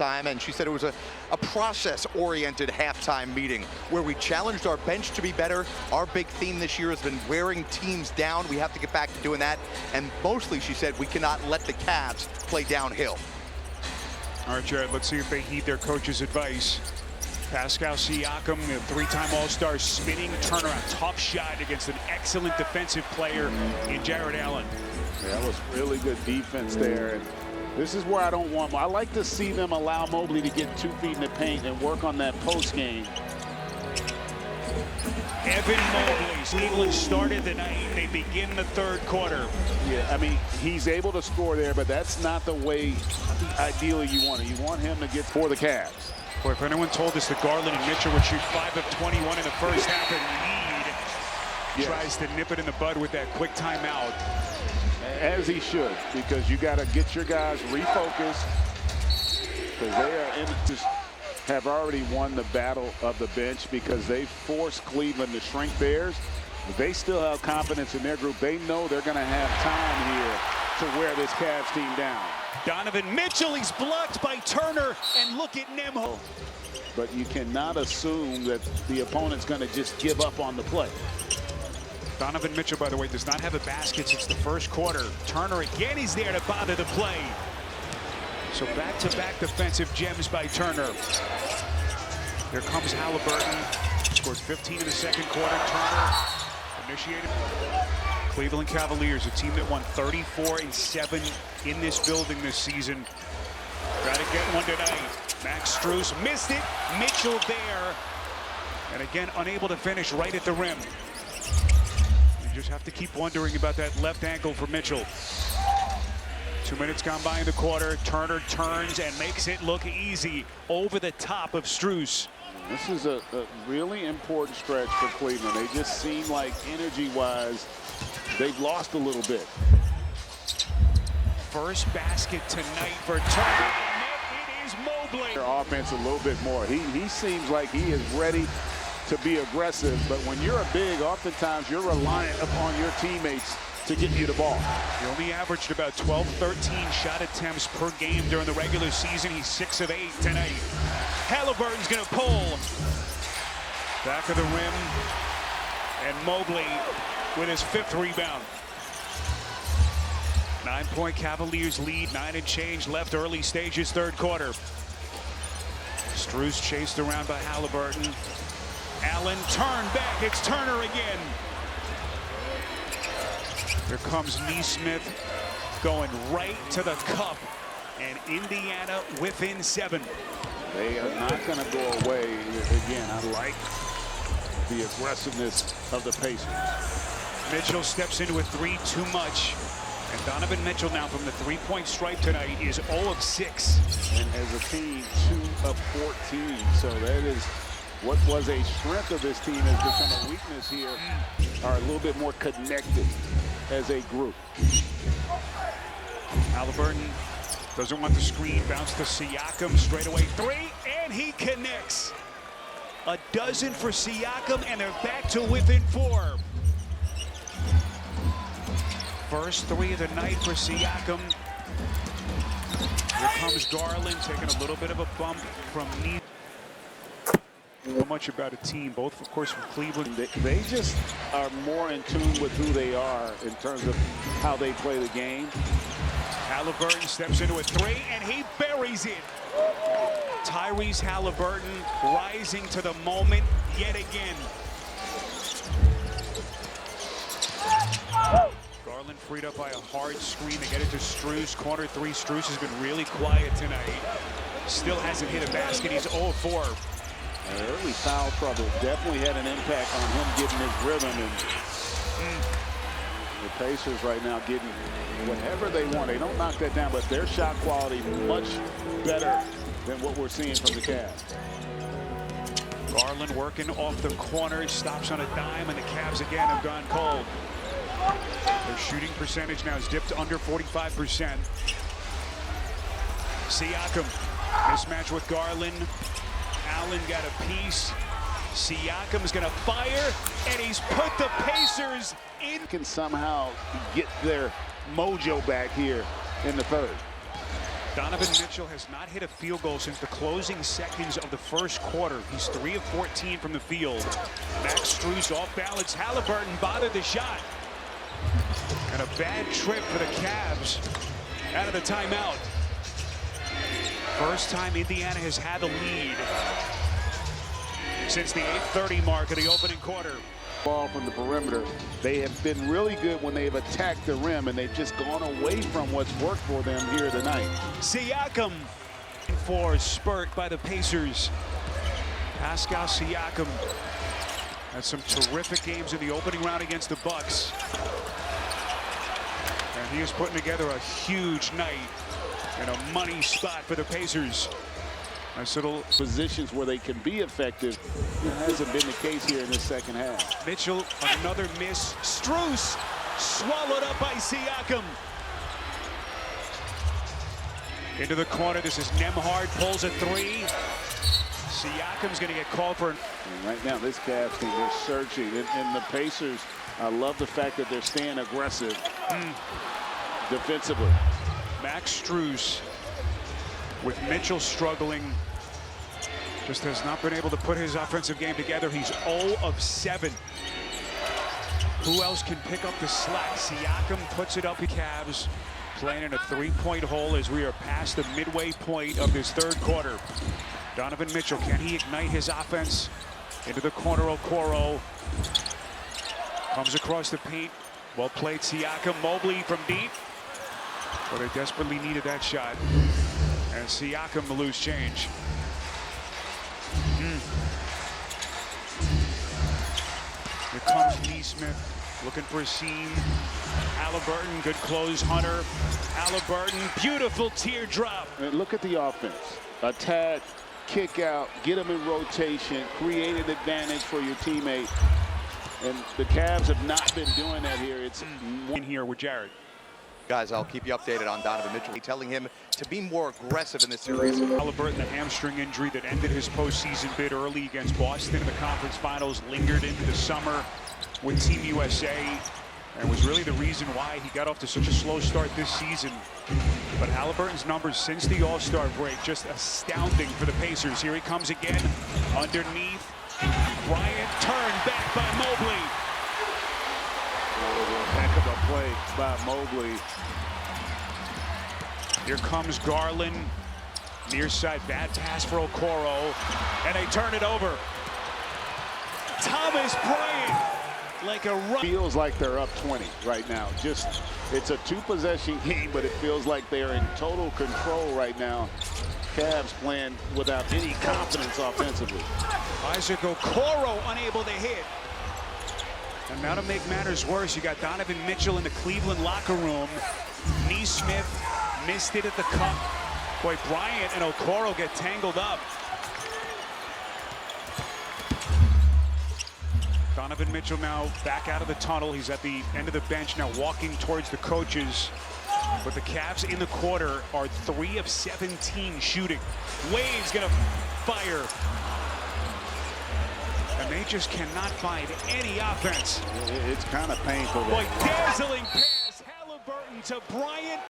time, and she said it was a process-oriented halftime meeting where we challenged our bench to be better. Our big theme this year has been wearing teams down. We have to get back to doing that, and mostly, she said, we cannot let the Cavs play downhill. All right, Jared, let's see if they heed their coach's advice. Pascal Siakam, the three-time All-Star, spinning turnaround, tough shot against an excellent defensive player in Jared Allen. Yeah, that was really good defense there. And this is where I don't want. I like to see them allow Mobley to get 2 feet in the paint and work on that post game. Evan Mobley, Cleveland started the night. They begin the third quarter. Yeah, I mean, he's able to score there, but that's not the way ideally you want it. You want him to get for the Cavs. Boy, if anyone told us that Garland and Mitchell would shoot 5 of 21 in the first half and tries to nip it in the bud with that quick timeout. As he should, because you got to get your guys refocused, because they have already won the battle of the bench because they forced Cleveland to shrink theirs. They still have confidence in their group. They know they're going to have time here to wear this Cavs team down. Donovan Mitchell, he's blocked by Turner, and look at Nemo. But you cannot assume that the opponent's going to just give up on the play. Donovan Mitchell, by the way, does not have a basket since the first quarter. Turner again is there to bother the play. So back-to-back defensive gems by Turner. Here comes Haliburton. Scores 15 in the second quarter. Turner initiated. Cleveland Cavaliers, a team that won 34-7 in this building this season. Got to get one tonight. Max Strus missed it. Mitchell there. And again, unable to finish right at the rim. You just have to keep wondering about that left ankle for Mitchell. 2 minutes gone by in the quarter. Turner turns and makes it look easy over the top of Strus. This is a really important stretch for Cleveland. They just seem like energy-wise, they've lost a little bit. First basket tonight for Turner. It is Mobley. Their offense a little bit more. He seems like he is ready to be aggressive, but when you're a big, oftentimes you're reliant upon your teammates to get you the ball. He only averaged about 12, 13 shot attempts per game during the regular season. He's 6 of 8 tonight. Haliburton's going to pull. Back of the rim. And Mobley with his 5th rebound. 9-point Cavaliers lead, 9 and change left early stages, third quarter. Strus chased around by Haliburton. Allen turned back. It's Turner again. Here comes Neesmith going right to the cup. And Indiana within 7. They are not going to go away. Again, I like the aggressiveness of the Pacers. Mitchell steps into a 3 too much. And Donovan Mitchell now from the 3-point stripe tonight is 0 of 6. And as a team, 2 of 14. So that is what was a strength of this team has become a weakness here. Are a little bit more connected as a group. Haliburton doesn't want the screen. Bounce to Siakam. Straight away 3. And he connects. A dozen for Siakam. And they're back to within 4. First 3 of the night for Siakam. Here comes Garland, taking a little bit of a bump from Neesmith. So much about a team, both, of course, from Cleveland. They just are more in tune with who they are in terms of how they play the game. Haliburton steps into a 3, and he buries it. Tyrese Haliburton rising to the moment yet again. Garland freed up by a hard screen. They get it to Strus. Corner 3. Strus has been really quiet tonight. Still hasn't hit a basket. He's 0 of 4. Early foul trouble definitely had an impact on him getting his rhythm. And the Pacers right now getting whatever they want. They don't knock that down, but their shot quality much better than what we're seeing from the Cavs. Garland working off the corner, stops on a dime, and the Cavs again have gone cold. Their shooting percentage now is dipped under 45%. Siakam, mismatch with Garland. Allen got a piece. Siakam's going to fire, and he's put the Pacers in. Can somehow get their mojo back here in the third. Donovan Mitchell has not hit a field goal since the closing seconds of the first quarter. He's 3 of 14 from the field. Max Strus off balance. Haliburton bothered the shot. And a bad trip for the Cavs out of the timeout. First time Indiana has had the lead since the 8:30 mark of the opening quarter. Ball from the perimeter. They have been really good when they've attacked the rim, and they've just gone away from what's worked for them here tonight. Siakam for a spurt by the Pacers. Pascal Siakam had some terrific games in the opening round against the Bucks. And he is putting together a huge night in a money spot for the Pacers. Nice little positions where they can be effective. It hasn't been the case here in the second half. Mitchell, another miss. Strus swallowed up by Siakam. Into the corner. This is Nembhard, pulls a 3. Siakam's going to get called for. And right now, this Cavs team, they're searching. And the Pacers, I love the fact that they're staying aggressive defensively. Max Strus, with Mitchell struggling, just has not been able to put his offensive game together. He's 0 of 7. Who else can pick up the slack? Siakam puts it up. The Cavs playing in a 3-point hole as we are past the midway point of this third quarter. Donovan Mitchell, can he ignite his offense? Into the corner, Okoro. Comes across the paint. Well played, Siakam. Mobley from deep. But they desperately needed that shot. And Siakam the loose change. Here comes Neesmith looking for a seam. Haliburton, good close. Hunter. Haliburton, beautiful teardrop. And look at the offense. Attack, kick out, get them in rotation, create an advantage for your teammate. And the Cavs have not been doing that here. It's in here with Jared. Guys, I'll keep you updated on Donovan Mitchell. Telling him to be more aggressive in this series. Haliburton, the hamstring injury that ended his postseason bid early against Boston in the conference finals, lingered into the summer with Team USA, and was really the reason why he got off to such a slow start this season. But Haliburton's numbers since the All-Star break, just astounding for the Pacers. Here he comes again, underneath. Bryant turned back by Mobley. heck of a play by Mobley. Here comes Garland. Near side, bad pass for Okoro. And they turn it over. Thomas Bryant, like a run. Feels like they're up 20 right now. Just, it's a 2-possession game, but it feels like they're in total control right now. Cavs playing without any confidence offensively. Isaac Okoro unable to hit. And now to make matters worse, you got Donovan Mitchell in the Cleveland locker room. Neesmith missed it at the cup. Boy, Bryant and Okoro get tangled up. Donovan Mitchell now back out of the tunnel. He's at the end of the bench now, walking towards the coaches. But the Cavs in the quarter are 3 of 17 shooting. Wade's gonna fire. And they just cannot find any offense. It's kind of painful. Boy, dazzling pass. Haliburton to Bryant.